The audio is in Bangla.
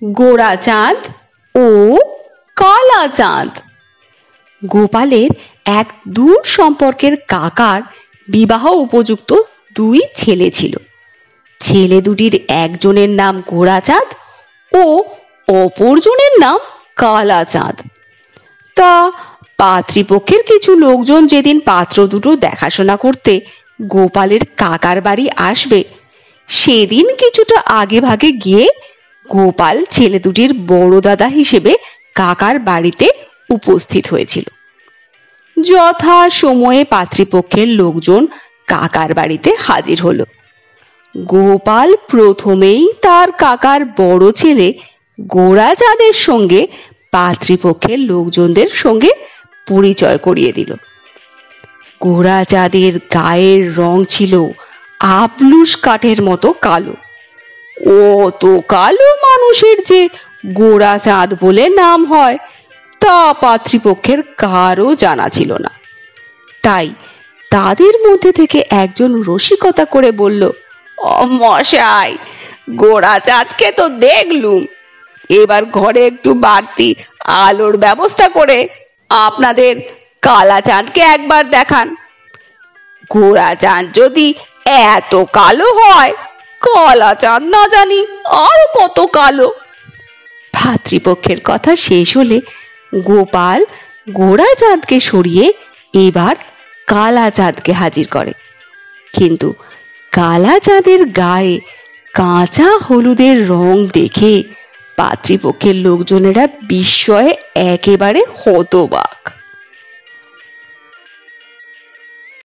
গোরা চাঁদ ও কালা চাঁদ। গোপালের এক দূর সম্পর্কের কাকার বিবাহ উপযুক্ত দুই ছেলে ছিল। ছেলে দুটির একজনের নাম গোরা চাঁদ ও অপরজনের নাম কালা চাঁদ। তা পাত্রীপক্ষের কিছু লোকজন যেদিন পাত্র দুটো দেখাশোনা করতে গোপালের কাকার বাড়ি আসবে, সেদিন কিছুটা আগে ভাগে গিয়ে গোপাল ছেলে দুটির বড় দাদা হিসেবে কাকার বাড়িতে উপস্থিত হয়েছিল। যথা সময়ে পাত্রীপক্ষের লোকজন কাকার বাড়িতে হাজির হলো। গোপাল প্রথমেই তার কাকার বড় ছেলে গোরা চাঁদের সঙ্গে পাত্রীপক্ষের লোকজনদের সঙ্গে পরিচয় করিয়ে দিল। গোরা চাঁদের গায়ের রং ছিল আবলুস কাঠের মতো কালো। অত কালো মানুষের যে গোরা চাঁদ বলে নাম হয় তা পাত্রীপক্ষের কারও জানা ছিল না। তাই তাদের মধ্যে থেকে একজন রসিকতা করে বলল, মশাই, গোরা চাঁদকে তো দেখলুম, এবার ঘরে একটু বাড়তি আলোর ব্যবস্থা করে আপনাদের কালা চাঁদকে একবার দেখান। গোরা চাঁদ যদি এত কালো হয়, কালা চাঁদ না জানি আরো কত কালো। ভাতৃপক্ষের কথা শেষ হলে গোপাল গোরা চাঁদকে সরিয়ে এবার কালা চাঁদকে হাজির করে। কিন্তু কালা চাঁদের গায়ে কাঁচা হলুদের রং দেখে পাত্রীপক্ষের লোকজনেরা বিস্ময়ে একেবারে হতবাক।